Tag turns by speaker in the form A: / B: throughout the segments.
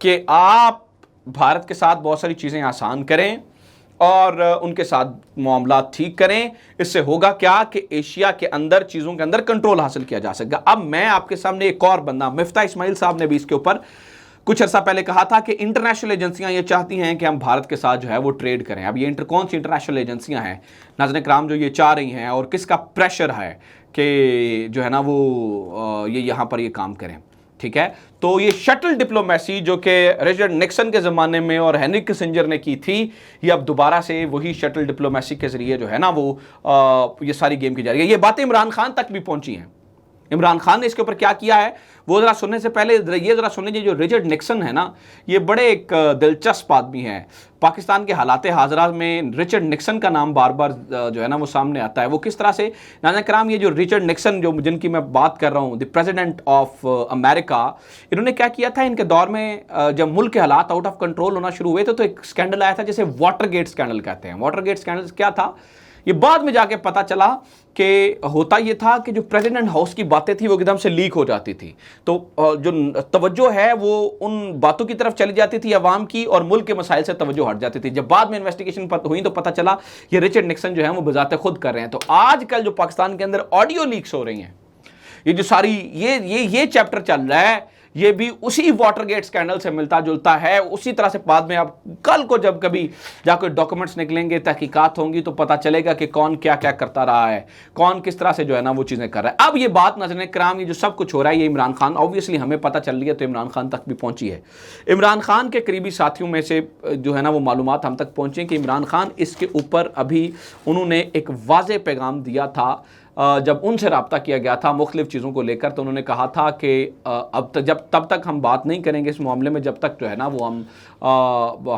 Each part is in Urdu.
A: کہ آپ بھارت کے ساتھ بہت ساری چیزیں آسان کریں اور ان کے ساتھ معاملات ٹھیک کریں. اس سے ہوگا کیا کہ ایشیا کے اندر چیزوں کے اندر کنٹرول حاصل کیا جا سکے گا. اب میں آپ کے سامنے ایک اور بندہ مفتاح اسماعیل صاحب نے بھی اس کے اوپر کچھ عرصہ پہلے کہا تھا کہ انٹرنیشنل ایجنسیاں یہ چاہتی ہیں کہ ہم بھارت کے ساتھ جو ہے وہ ٹریڈ کریں. اب یہ کون سی انٹرنیشنل ایجنسیاں ہیں ناظرین کرام جو یہ چاہ رہی ہیں اور کس کا پریشر ہے کہ جو ہے نا وہ یہ یہاں پر یہ کام کریں؟ ٹھیک ہے، تو یہ شٹل ڈپلومیسی جو کہ رچرڈ نکسن کے زمانے میں اور ہینری کسنجر نے کی تھی، یہ اب دوبارہ سے وہی شٹل ڈپلومیسی کے ذریعے جو ہے نا وہ یہ ساری گیم کی جا رہی ہے. یہ باتیں عمران خان تک بھی پہنچی ہیں. عمران خان نے اس کے اوپر کیا کیا ہے وہ ذرا سننے سے پہلے یہ ذرا سن لیجیے. جو رچرڈ نکسن ہے نا، یہ بڑے ایک دلچسپ آدمی ہیں. پاکستان کے حالات حاضرہ میں رچرڈ نکسن کا نام بار بار جو ہے نا وہ سامنے آتا ہے. وہ کس طرح سے ناظرین کرام، یہ جو رچرڈ نکسن جن کی میں بات کر رہا ہوں، دی پریزیڈنٹ آف امریکا، انہوں نے کیا کیا تھا ان کے دور میں جب ملک کے حالات آؤٹ آف کنٹرول ہونا شروع ہوئے تھے تو ایک سکینڈل آیا تھا جسے واٹر گیٹ سکینڈل کہتے ہیں. واٹر گیٹ سکینڈل کیا تھا؟ یہ بعد میں جا کے پتا چلا کہ ہوتا یہ تھا کہ جو پریزیڈنٹ ہاؤس کی باتیں تھی وہ ایک دم سے لیک ہو جاتی تھی، تو جو توجہ ہے وہ ان باتوں کی طرف چلی جاتی تھی عوام کی، اور ملک کے مسائل سے توجہ ہٹ جاتی تھی. جب بعد میں انویسٹیگیشن ہوئی تو پتا چلا یہ رچرڈ نکسن جو ہے وہ بذات خود کر رہے ہیں. تو آج کل جو پاکستان کے اندر آڈیو لیکس ہو رہی ہیں، یہ جو ساری یہ چیپٹر چل رہا ہے، یہ بھی اسی واٹر گیٹ سکینڈل سے ملتا جلتا ہے. اسی طرح سے بعد میں آپ کل کو جب کبھی جا کوئی ڈاکومنٹس نکلیں گے، تحقیقات ہوں گی، تو پتا چلے گا کہ کون کیا کیا کرتا رہا ہے، کون کس طرح سے جو ہے نا وہ چیزیں کر رہا ہے. اب یہ بات ناظرین کرام، یہ جو سب کچھ ہو رہا ہے، یہ عمران خان آبویسلی ہمیں پتا چل رہی ہے تو عمران خان تک بھی پہنچی ہے. عمران خان کے قریبی ساتھیوں میں سے جو ہے نا وہ معلومات ہم تک پہنچیں کہ عمران خان اس کے اوپر ابھی انہوں نے ایک واضح پیغام دیا تھا جب ان سے رابطہ کیا گیا تھا مختلف چیزوں کو لے کر. تو انہوں نے کہا تھا کہ تب تک ہم بات نہیں کریں گے اس معاملے میں جب تک جو ہے نا وہ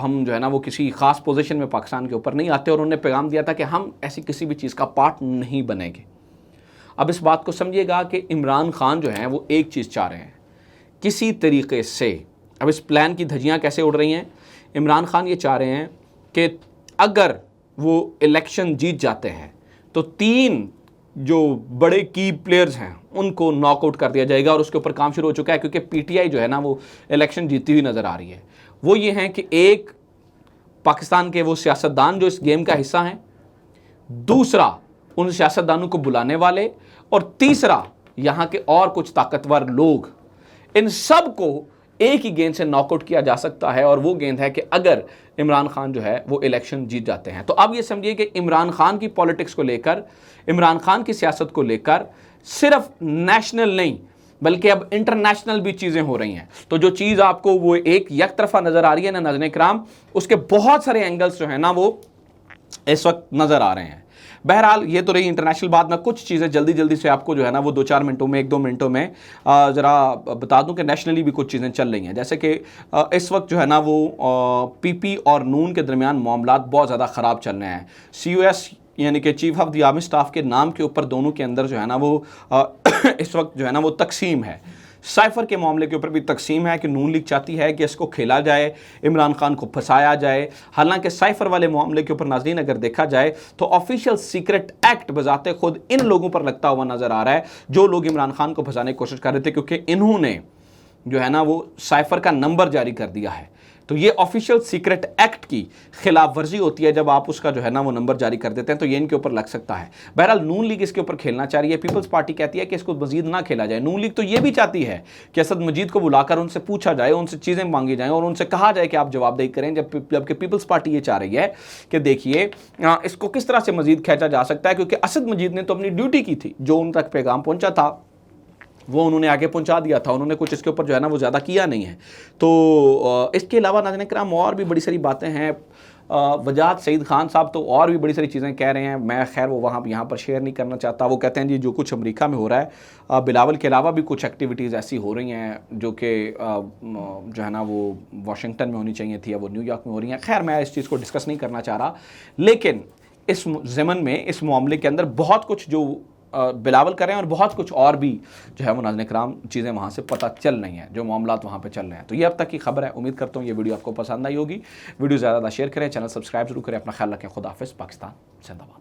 A: ہم جو ہے نا وہ کسی خاص پوزیشن میں پاکستان کے اوپر نہیں آتے. اور انہوں نے پیغام دیا تھا کہ ہم ایسی کسی بھی چیز کا پارٹ نہیں بنیں گے. اب اس بات کو سمجھیے گا کہ عمران خان جو ہیں وہ ایک چیز چاہ رہے ہیں کسی طریقے سے. اب اس پلان کی دھجیاں کیسے اڑ رہی ہیں؟ عمران خان یہ چاہ رہے ہیں کہ اگر وہ الیکشن جیت جاتے ہیں تو 3 جو بڑے کی پلیئرز ہیں ان کو ناک آؤٹ کر دیا جائے گا، اور اس کے اوپر کام شروع ہو چکا ہے کیونکہ پی ٹی آئی جو ہے نا وہ الیکشن جیتی ہوئی نظر آ رہی ہے. وہ یہ ہیں کہ ایک پاکستان کے وہ سیاستدان جو اس گیم کا حصہ ہیں، دوسرا ان سیاستدانوں کو بلانے والے، اور تیسرا یہاں کے اور کچھ طاقتور لوگ. ان سب کو ایک ہی گیند سے ناک آؤٹ کیا جا سکتا ہے، اور وہ گیند ہے کہ اگر عمران خان جو ہے وہ الیکشن جیت جاتے ہیں. تو اب یہ سمجھیے کہ عمران خان کی پولیٹکس کو لے کر، عمران خان کی سیاست کو لے کر صرف نیشنل نہیں بلکہ اب انٹرنیشنل بھی چیزیں ہو رہی ہیں. تو جو چیز آپ کو وہ ایک یک طرفہ نظر آ رہی ہے نا ناظرین کرام، اس کے بہت سارے اینگلز جو ہیں نا وہ اس وقت نظر آ رہے ہیں. بہرحال یہ تو رہی انٹرنیشنل بات. میں کچھ چیزیں جلدی سے آپ کو جو ہے نا وہ 2-4 منٹوں میں 1-2 منٹوں میں ذرا بتا دوں کہ نیشنلی بھی کچھ چیزیں چل رہی ہیں. جیسے کہ اس وقت جو ہے نا وہ پی پی اور نون کے درمیان معاملات بہت زیادہ خراب چل رہے ہیں. سی او ایس یعنی کہ chief of the army staff کے نام کے اوپر دونوں کے اندر جو ہے نا وہ اس وقت جو ہے نا وہ تقسیم ہے. سائفر کے معاملے کے اوپر بھی تقسیم ہے کہ نون لیگ چاہتی ہے کہ اس کو کھیلا جائے، عمران خان کو پھنسایا جائے. حالانکہ سائفر والے معاملے کے اوپر ناظرین اگر دیکھا جائے تو آفیشیل سیکرٹ ایکٹ بذات خود ان لوگوں پر لگتا ہوا نظر آ رہا ہے جو لوگ عمران خان کو پھنسانے کی کوشش کر رہے تھے، کیونکہ انہوں نے جو ہے نا وہ سائفر کا نمبر جاری کر دیا ہے. تو یہ آفیشیل سیکرٹ ایکٹ کی خلاف ورزی ہوتی ہے جب آپ اس کا جو ہے نا وہ نمبر جاری کر دیتے ہیں، تو یہ ان کے اوپر لگ سکتا ہے. بہرحال نون لیگ اس کے اوپر کھیلنا چاہ رہی ہے. پیپلز پارٹی کہتی ہے کہ اس کو مزید نہ کھیلا جائے. نون لیگ تو یہ بھی چاہتی ہے کہ اسد مجید کو بلا کر ان سے پوچھا جائے، ان سے چیزیں مانگی جائیں اور ان سے کہا جائے کہ آپ جواب دہی کریں، جبکہ پیپلز پارٹی یہ چاہ رہی ہے کہ دیکھیے اس کو کس طرح سے مزید کھینچا جا سکتا ہے، کیونکہ اسد مجید نے تو اپنی ڈیوٹی کی تھی. جو ان تک پیغام پہنچا تھا وہ انہوں نے آگے پہنچا دیا تھا. انہوں نے کچھ اس کے اوپر جو ہے نا وہ زیادہ کیا نہیں ہے. تو اس کے علاوہ ناظرین کرام اور بھی بڑی ساری باتیں ہیں. وجاہت سعید خان صاحب تو اور بھی بڑی ساری چیزیں کہہ رہے ہیں. میں خیر وہ یہاں پر شیئر نہیں کرنا چاہتا. وہ کہتے ہیں جی جو کچھ امریکہ میں ہو رہا ہے، بلاول کے علاوہ بھی کچھ ایکٹیویٹیز ایسی ہو رہی ہیں جو کہ جو ہے نا وہ واشنگٹن میں ہونی چاہیے تھی یا وہ نیو یارک میں ہو رہی ہیں. خیر میں اس چیز کو ڈسکس نہیں کرنا چاہ رہا، لیکن اس ضمن میں اس معاملے کے اندر بہت کچھ جو بلاول کر رہے ہیں اور بہت کچھ اور بھی جو ہے وہ ناظرین کرام چیزیں وہاں سے پتہ چل رہی ہیں، جو معاملات وہاں پہ چل رہے ہیں. تو یہ اب تک کی خبر ہے. امید کرتا ہوں یہ ویڈیو آپ کو پسند آئی ہوگی. ویڈیو زیادہ شیئر کریں، چینل سبسکرائب ضرور کریں. اپنا خیال رکھیں. خدا حافظ. پاکستان زندہ باد.